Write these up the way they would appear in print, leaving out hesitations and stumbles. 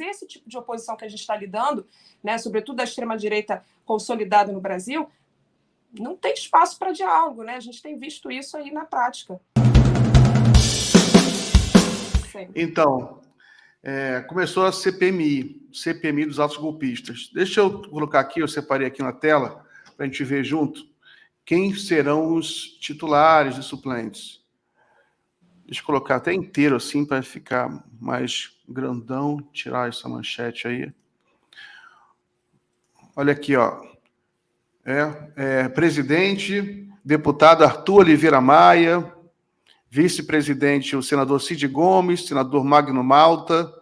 esse tipo de oposição que a gente está lidando, né, sobretudo da extrema-direita consolidada no Brasil, não tem espaço para diálogo, né? A gente tem visto isso aí na prática. Então, começou a CPMI dos atos golpistas. Deixa eu colocar aqui, eu separei aqui na tela, para a gente ver junto, quem serão os titulares e suplentes. Deixa eu colocar até inteiro, assim, para ficar mais grandão, tirar essa manchete aí. Olha aqui, ó. Presidente, deputado Arthur Oliveira Maia, vice-presidente, o senador Cid Gomes, senador Magno Malta,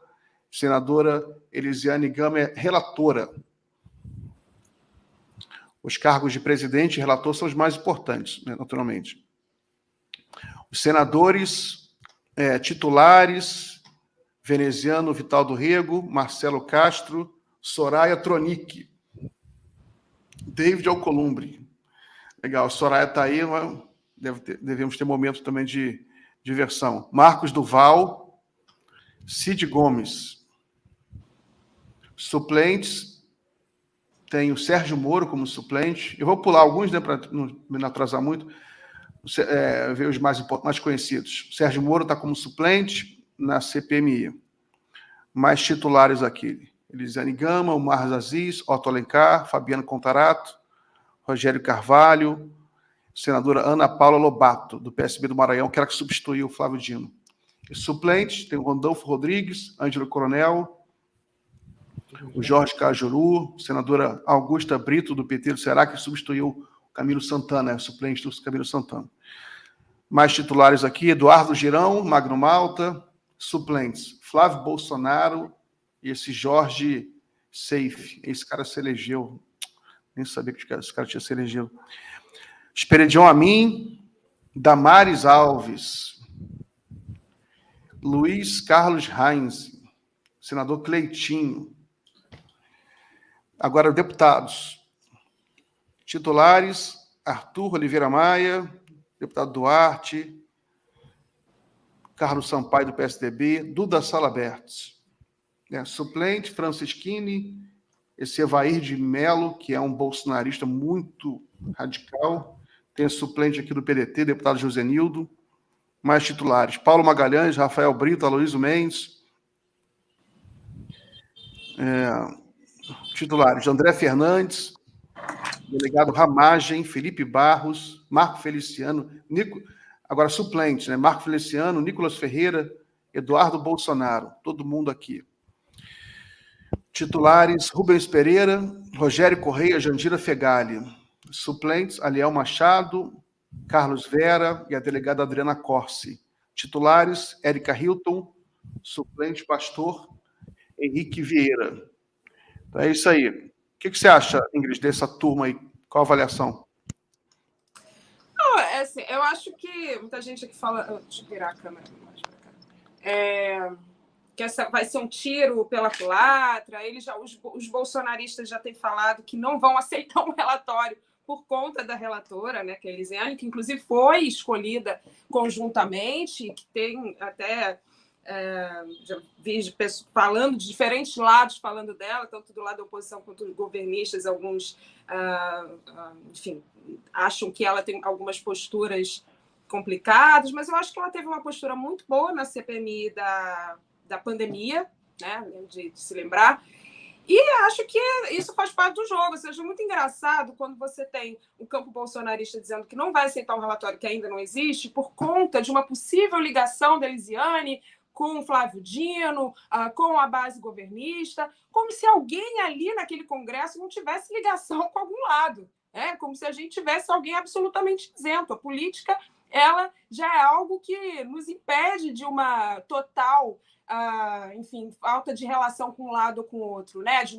senadora Elisiane Gama, relatora. Os cargos de presidente e relator são os mais importantes, né, naturalmente. Os senadores titulares, Veneziano Vital do Rego, Marcelo Castro, Soraya Tronic, David Alcolumbre. Legal, Soraya está aí, devemos ter momentos também de diversão. Marcos Duval, Cid Gomes. Suplentes, tem o Sérgio Moro como suplente. Eu vou pular alguns, né, para não me atrasar muito, ver os mais conhecidos. O Sérgio Moro está como suplente na CPMI. Mais titulares aqui. Elisiane Gama, Omar Aziz, Otto Alencar, Fabiano Contarato, Rogério Carvalho, senadora Ana Paula Lobato, do PSB do Maranhão, que era que substituiu o Flávio Dino. E suplentes, tem o Randolfo Rodrigues, Ângelo Coronel, o Jorge Cajuru, senadora Augusta Brito, do PT do Ceará, que substituiu o Camilo Santana, suplente do Camilo Santana. Mais titulares aqui, Eduardo Girão, Magno Malta, suplentes, Flávio Bolsonaro e esse Jorge Seife. Esse cara se elegeu, nem sabia que esse cara tinha se elegeu. Esperidion Amin, Damares Alves, Luiz Carlos Reins, senador Cleitinho. Agora, deputados. Titulares, Arthur Oliveira Maia, deputado Duarte, Carlos Sampaio, do PSDB, Duda Salabertos. Suplente, Francisquini, esse Evair de Mello, que é um bolsonarista muito radical. Tem suplente aqui do PDT, deputado Josenildo. Mais titulares, Paulo Magalhães, Rafael Brito, Aloysio Mendes. Titulares, André Fernandes, delegado Ramagem, Felipe Barros, Marco Feliciano, agora suplente, né? Marco Feliciano, Nicolas Ferreira, Eduardo Bolsonaro, todo mundo aqui. Titulares, Rubens Pereira, Rogério Correia, Jandira Fegali. Suplentes, Aliel Machado, Carlos Vera e a delegada Adriana Corsi. Titulares, Érica Hilton, suplente, pastor Henrique Vieira. Então é isso aí. O que você acha, Ingrid, dessa turma aí? Qual a avaliação? Assim, eu acho que muita gente aqui fala... Deixa eu virar a câmera mais para cá. Que essa vai ser um tiro pela culatra. Os bolsonaristas já têm falado que não vão aceitar um relatório por conta da relatora, né, que é a Elisiane, que inclusive foi escolhida conjuntamente, que tem até... já vi falando de diferentes lados falando dela, tanto do lado da oposição quanto dos governistas, alguns enfim, acham que ela tem algumas posturas complicadas, mas eu acho que ela teve uma postura muito boa na CPMI da pandemia, né, de se lembrar, e acho que isso faz parte do jogo. Ou seja, muito engraçado quando você tem o campo bolsonarista dizendo que não vai aceitar um relatório que ainda não existe por conta de uma possível ligação da Elisiane com o Flávio Dino, com a base governista, como se alguém ali naquele Congresso não tivesse ligação com algum lado, né? Como se a gente tivesse alguém absolutamente isento. A política, ela já é algo que nos impede de uma total... enfim, falta de relação com um lado ou com o outro, né? De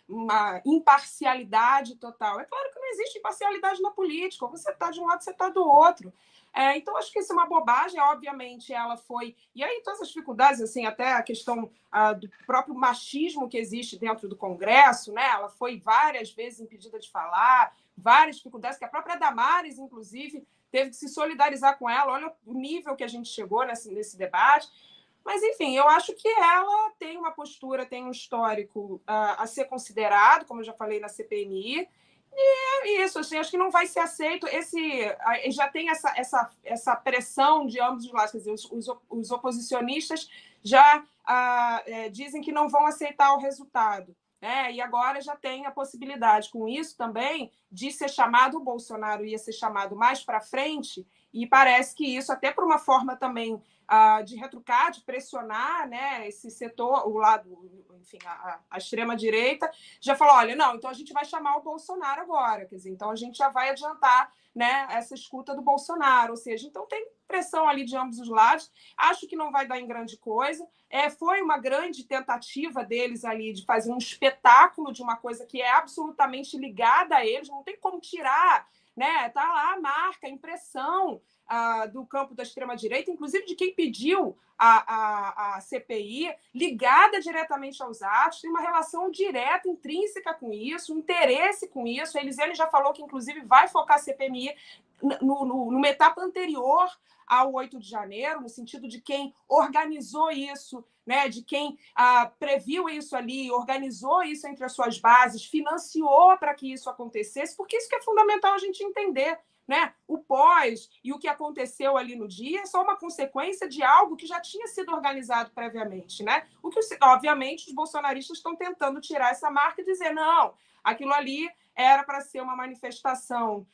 uma imparcialidade total. É claro que não existe imparcialidade na política, ou você está de um lado, você está do outro. Então, acho que isso é uma bobagem. Obviamente, ela foi... E aí, todas as dificuldades, assim, até a questão do próprio machismo que existe dentro do Congresso, né? Ela foi várias vezes impedida de falar, várias dificuldades, que a própria Damares, inclusive, teve que se solidarizar com ela. Olha o nível que a gente chegou nesse debate. Mas, enfim, eu acho que ela tem uma postura, tem um histórico a ser considerado, como eu já falei na CPMI, e é isso, assim, acho que não vai ser aceito. Já tem essa pressão de ambos os lados, quer dizer, os oposicionistas já dizem que não vão aceitar o resultado. E agora já tem a possibilidade, com isso também, de ser chamado, o Bolsonaro ia ser chamado mais para frente, e parece que isso, até por uma forma também de retrucar, de pressionar, né, esse setor, o lado, enfim, a extrema-direita, já falou, olha, não, então a gente vai chamar o Bolsonaro agora, quer dizer, então a gente já vai adiantar, né, essa escuta do Bolsonaro, ou seja, então tem pressão ali de ambos os lados, acho que não vai dar em grande coisa, foi uma grande tentativa deles ali de fazer um espetáculo de uma coisa que é absolutamente ligada a eles, não tem como tirar, né, tá lá a marca, a impressão do campo da extrema-direita, inclusive de quem pediu a CPI, ligada diretamente aos atos, tem uma relação direta, intrínseca com isso, um interesse com isso. A Elisiane já falou que, inclusive, vai focar a CPMI numa etapa anterior ao 8 de janeiro, no sentido de quem organizou isso, né, de quem previu isso ali, organizou isso entre as suas bases, financiou para que isso acontecesse, porque isso que é fundamental a gente entender. Né? O pós e o que aconteceu ali no dia é só uma consequência de algo que já tinha sido organizado previamente. Né? O que, obviamente, os bolsonaristas estão tentando tirar essa marca e dizer, não, aquilo ali era para ser uma manifestação,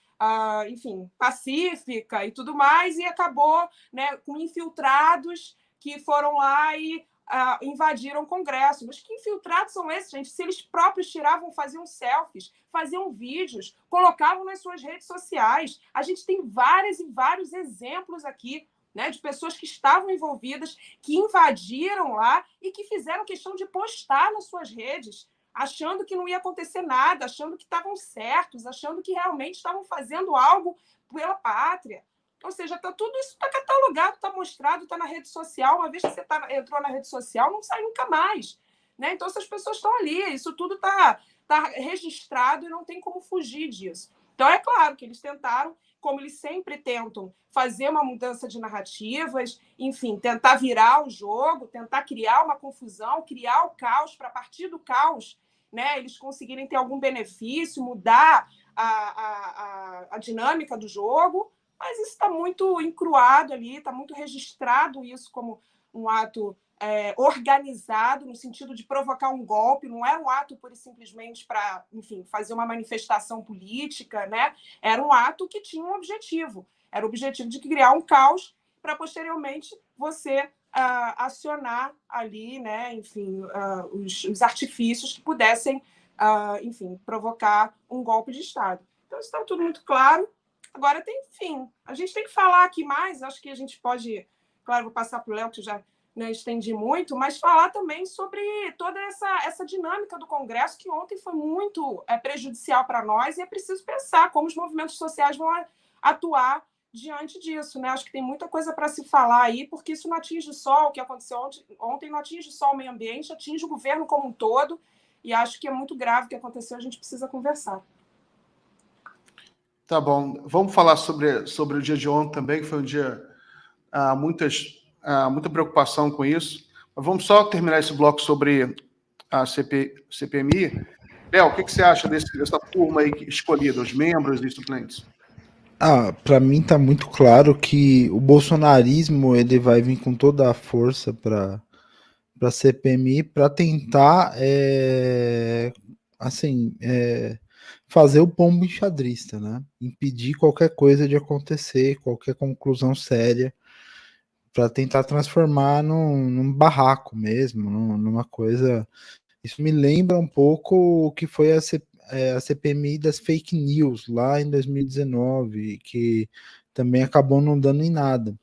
enfim, pacífica e tudo mais, e acabou, né, com infiltrados que foram lá e invadiram o Congresso. Mas que infiltrados são esses, gente? Se eles próprios tiravam, faziam selfies, faziam vídeos, colocavam nas suas redes sociais. A gente tem vários e vários exemplos aqui, né, de pessoas que estavam envolvidas, que invadiram lá e que fizeram questão de postar nas suas redes, achando que não ia acontecer nada, achando que estavam certos, achando que realmente estavam fazendo algo pela pátria. Ou seja, tudo isso está catalogado, está mostrado, está na rede social. Uma vez que você entrou na rede social, não sai nunca mais. Né? Então, essas pessoas estão ali, isso tudo está registrado e não tem como fugir disso. Então, é claro que eles tentaram, como eles sempre tentam, fazer uma mudança de narrativas, enfim, tentar virar o jogo, tentar criar uma confusão, criar o caos, para a partir do caos, né, eles conseguirem ter algum benefício, mudar a dinâmica do jogo. Mas isso está muito encruado ali, está muito registrado isso como um ato organizado, no sentido de provocar um golpe, não era um ato pura e simplesmente para, enfim, fazer uma manifestação política, né? Era um ato que tinha um objetivo, era o objetivo de criar um caos para, posteriormente, você acionar ali, né, enfim, os artifícios que pudessem, enfim, provocar um golpe de Estado. Então, isso está tudo muito claro. Agora, enfim, a gente tem que falar aqui mais, acho que a gente pode, claro, vou passar para o Léo, que já estendi muito, mas falar também sobre toda essa dinâmica do Congresso, que ontem foi muito prejudicial para nós, e é preciso pensar como os movimentos sociais vão atuar diante disso. Né? Acho que tem muita coisa para se falar aí, porque isso não atinge só o que aconteceu ontem, não atinge só o meio ambiente, atinge o governo como um todo, e acho que é muito grave o que aconteceu, a gente precisa conversar. Tá bom. Vamos falar sobre o dia de ontem também, que foi um dia muita preocupação com isso. Mas vamos só terminar esse bloco sobre a CPMI. Léo, o que você acha dessa turma aí escolhida, os membros e suplentes? Para mim está muito claro que o bolsonarismo ele vai vir com toda a força para a CPMI para tentar fazer o pombo enxadrista, né? Impedir qualquer coisa de acontecer, qualquer conclusão séria, para tentar transformar num barraco mesmo, numa coisa. Isso me lembra um pouco o que foi a CPMI das fake news lá em 2019, que também acabou não dando em nada.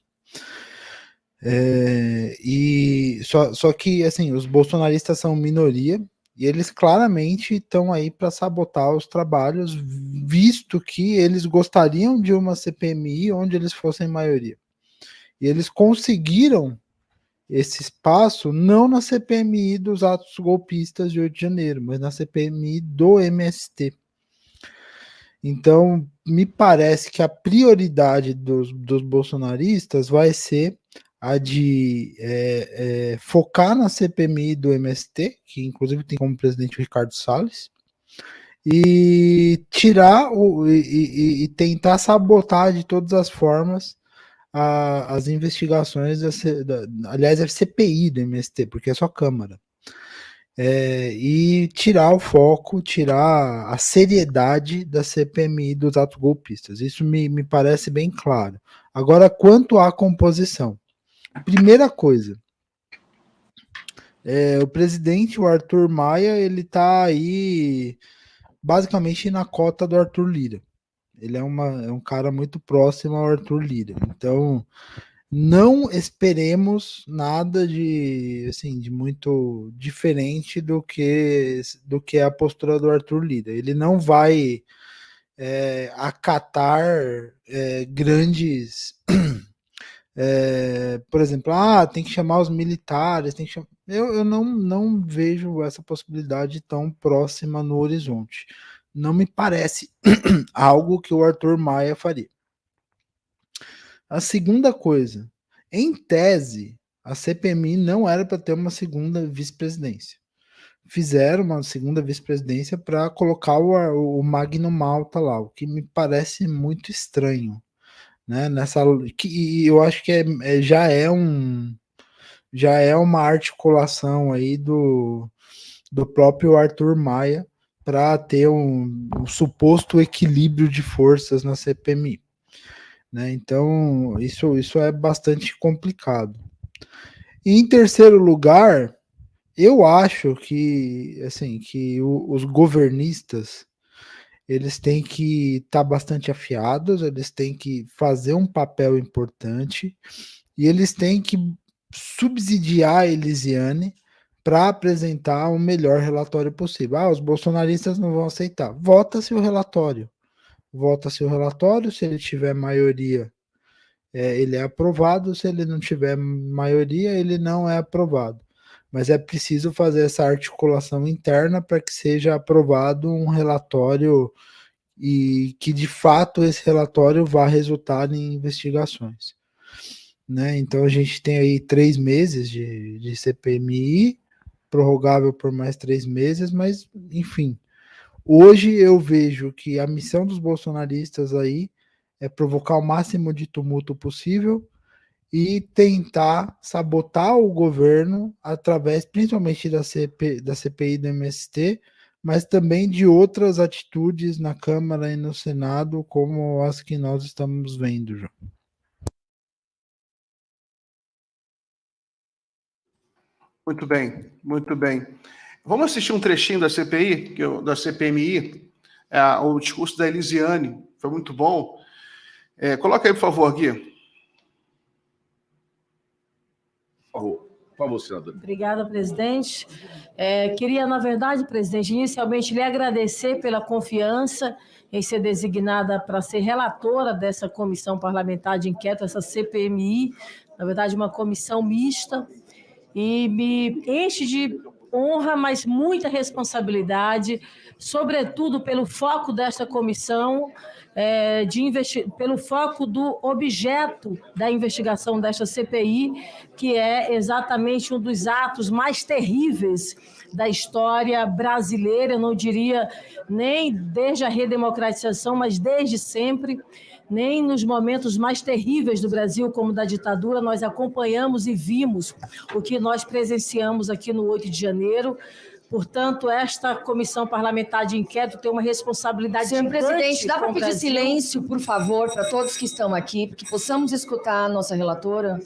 Só que assim, os bolsonaristas são minoria e eles claramente estão aí para sabotar os trabalhos, visto que eles gostariam de uma CPMI onde eles fossem maioria. E eles conseguiram esse espaço não na CPMI dos atos golpistas de 8 de janeiro, mas na CPMI do MST. Então, me parece que a prioridade dos bolsonaristas vai ser a de focar na CPMI do MST, que inclusive tem como presidente o Ricardo Salles, e tirar e tentar sabotar de todas as formas as investigações, aliás, a CPI do MST, porque é só Câmara. E tirar o foco, tirar a seriedade da CPMI dos atos golpistas. Isso me parece bem claro. Agora, quanto à composição. Primeira coisa, o presidente, o Arthur Maia, ele está aí basicamente na cota do Arthur Lira. Ele é um cara muito próximo ao Arthur Lira. Então, não esperemos nada de muito diferente do que é a postura do Arthur Lira. Ele não vai acatar grandes... por exemplo, tem que chamar os militares, tem que chamar... Eu não vejo essa possibilidade tão próxima no horizonte. Não me parece algo que o Arthur Maia faria. A segunda coisa, em tese, a CPMI não era para ter uma segunda vice-presidência. Fizeram uma segunda vice-presidência para colocar o Magno Malta lá, o que me parece muito estranho, né? E eu acho que já é uma articulação aí do próprio Arthur Maia para ter um suposto equilíbrio de forças na CPMI. Né? Então, isso é bastante complicado. E, em terceiro lugar, eu acho que, os governistas, eles têm que estar bastante afiados, eles têm que fazer um papel importante e eles têm que subsidiar a Elisiane para apresentar o melhor relatório possível. Os bolsonaristas não vão aceitar. Vota-se o relatório. Se ele tiver maioria, ele é aprovado. Se ele não tiver maioria, ele não é aprovado. Mas é preciso fazer essa articulação interna para que seja aprovado um relatório e que, de fato, esse relatório vá resultar em investigações. Né? Então, a gente tem aí 3 meses de CPMI, prorrogável por mais 3 meses, mas, enfim, hoje eu vejo que a missão dos bolsonaristas aí é provocar o máximo de tumulto possível e tentar sabotar o governo através, principalmente da CPI do MST, mas também de outras atitudes na Câmara e no Senado, como as que nós estamos vendo, João. Muito bem, muito bem. Vamos assistir um trechinho da CPI, da CPMI, o discurso da Elisiane, foi muito bom. Coloca aí, por favor, Gui. Por favor, senador. Obrigada, presidente. Queria, na verdade, presidente, inicialmente lhe agradecer pela confiança em ser designada para ser relatora dessa comissão parlamentar de inquérito, essa CPMI, na verdade, uma comissão mista, e me enche de honra, mas muita responsabilidade, sobretudo pelo foco desta comissão, pelo foco do objeto da investigação desta CPI, que é exatamente um dos atos mais terríveis da história brasileira, eu não diria nem desde a redemocratização, mas desde sempre. Nem nos momentos mais terríveis do Brasil, como da ditadura, nós acompanhamos e vimos o que nós presenciamos aqui no 8 de janeiro. Portanto, esta comissão parlamentar de inquérito tem uma responsabilidade Senhor presidente, dá para pedir Brasil. silêncio, por favor, para todos que estão aqui, para que possamos escutar a nossa relatora?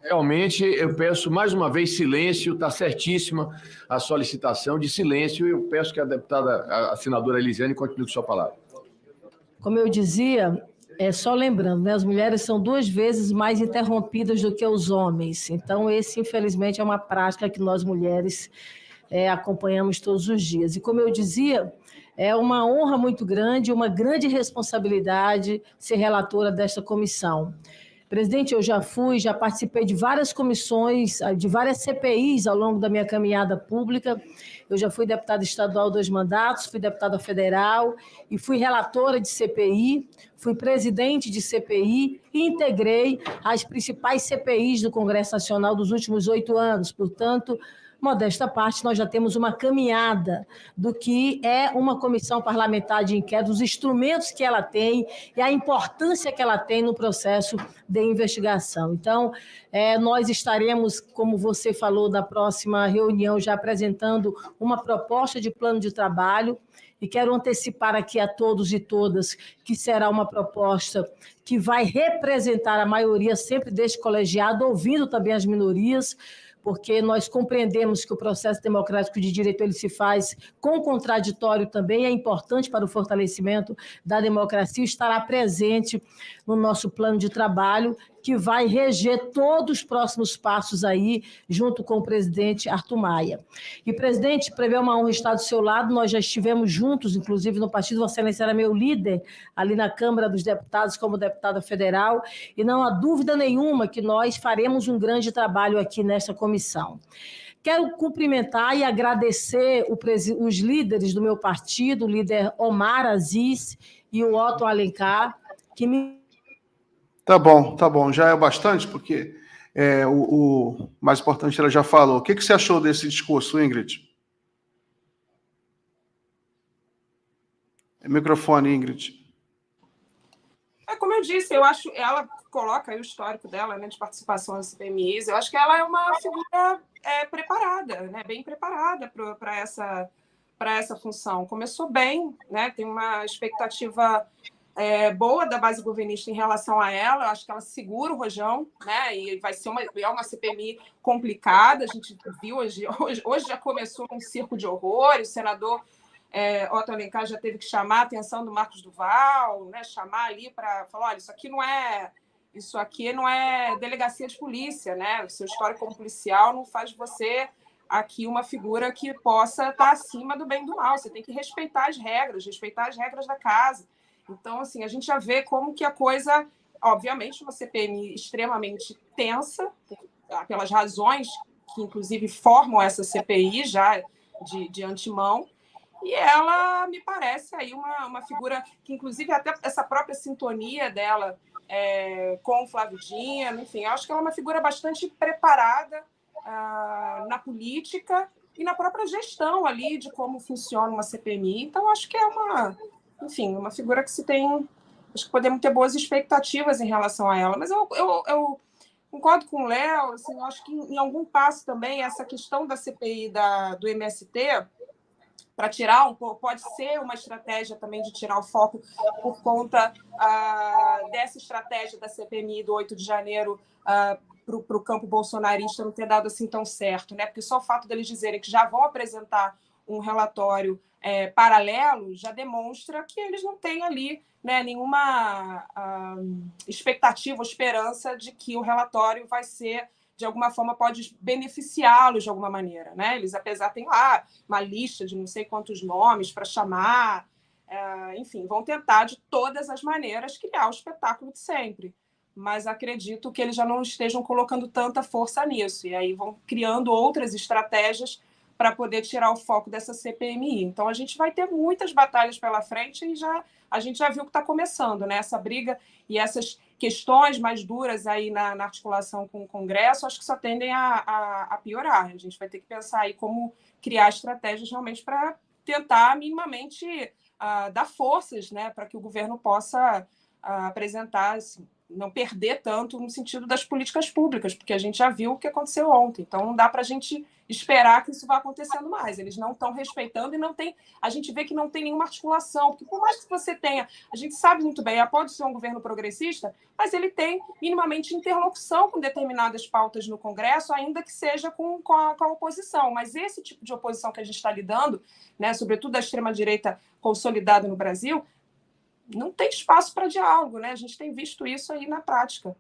Realmente, eu peço mais uma vez silêncio, está certíssima a solicitação de silêncio, e eu peço que a senadora Elisiane continue com sua palavra. Como eu dizia, só lembrando, né, as mulheres são 2 vezes mais interrompidas do que os homens. Então, esse, infelizmente, é uma prática que nós mulheres acompanhamos todos os dias. E, como eu dizia, é uma honra muito grande, uma grande responsabilidade ser relatora desta comissão. Presidente, eu já participei de várias comissões, de várias CPIs ao longo da minha caminhada pública. Eu já fui deputada estadual 2 mandatos, fui deputada federal e fui relatora de CPI, fui presidente de CPI e integrei as principais CPIs do Congresso Nacional dos últimos 8 anos. Portanto, modesta parte, nós já temos uma caminhada do que é uma comissão parlamentar de inquérito, os instrumentos que ela tem e a importância que ela tem no processo de investigação. Então, nós estaremos, como você falou, na próxima reunião, já apresentando uma proposta de plano de trabalho, e quero antecipar aqui a todos e todas que será uma proposta que vai representar a maioria sempre deste colegiado, ouvindo também as minorias, porque nós compreendemos que o processo democrático de direito ele se faz com contraditório também, é importante para o fortalecimento da democracia, estará presente no nosso plano de trabalho, que vai reger todos os próximos passos aí, junto com o presidente Arthur Maia. E, presidente, prevê uma honra estar do seu lado, nós já estivemos juntos, inclusive no partido, Vossa Excelência era meu líder, ali na Câmara dos Deputados, como deputada federal, e não há dúvida nenhuma que nós faremos um grande trabalho aqui nesta comissão. Quero cumprimentar e agradecer os líderes do meu partido, o líder Omar Aziz e o Otto Alencar, que me... Tá bom. Já é bastante, porque o mais importante ela já falou. O que você achou desse discurso, Ingrid? Microfone, Ingrid. Como eu disse, eu acho ela coloca aí o histórico dela, né, de participação nas CPMIs. Eu acho que ela é uma figura preparada, né, bem preparada para essa função. Começou bem, né, tem uma expectativa boa da base governista em relação a ela. Eu acho que ela segura o rojão, né? E vai ser uma CPMI complicada. A gente viu hoje já começou um circo de horrores. O senador Otto Alencar já teve que chamar a atenção do Marcos Duval, né? Chamar ali para falar: olha, isso aqui não é delegacia de polícia, né? O seu histórico como policial não faz de você aqui uma figura que possa estar acima do bem e do mal. Você tem que respeitar as regras da casa. Então, assim, a gente já vê como que a coisa, obviamente, uma CPMI extremamente tensa, pelas razões que, inclusive, formam essa CPI já de antemão, e ela me parece aí uma figura que, inclusive, até essa própria sintonia dela com o Flávio Dino, enfim, eu acho que ela é uma figura bastante preparada na política e na própria gestão ali de como funciona uma CPMI. Então, acho que é uma figura que se tem... Acho que podemos ter boas expectativas em relação a ela. Mas eu concordo com o Léo, assim, eu acho que em algum passo também essa questão da CPI do MST, para tirar um pouco, pode ser uma estratégia também de tirar o foco por conta dessa estratégia da CPMI do 8 de janeiro para o campo bolsonarista não ter dado assim tão certo, né? Porque só o fato deles dizerem que já vão apresentar um relatório paralelo já demonstra que eles não têm ali, né, nenhuma expectativa ou esperança de que o relatório vai ser, de alguma forma, pode beneficiá-los de alguma maneira, né? Eles, apesar, têm lá uma lista de não sei quantos nomes para chamar, enfim, vão tentar de todas as maneiras criar o espetáculo de sempre. Mas acredito que eles já não estejam colocando tanta força nisso, e aí vão criando outras estratégias para poder tirar o foco dessa CPMI. Então, a gente vai ter muitas batalhas pela frente e a gente já viu que está começando, né? Essa briga e essas questões mais duras aí na articulação com o Congresso, acho que só tendem a piorar. A gente vai ter que pensar aí como criar estratégias realmente para tentar minimamente dar forças, né, para que o governo possa apresentar, assim, não perder tanto no sentido das políticas públicas, porque a gente já viu o que aconteceu ontem. Então, não dá para a gente esperar que isso vá acontecendo mais. Eles não estão respeitando e não tem... A gente vê que não tem nenhuma articulação, porque por mais que você tenha... A gente sabe muito bem, pode ser um governo progressista, mas ele tem minimamente interlocução com determinadas pautas no Congresso, ainda que seja com a oposição. Mas esse tipo de oposição que a gente está lidando, né, sobretudo da extrema-direita consolidada no Brasil, não tem espaço para diálogo, né? A gente tem visto isso aí na prática.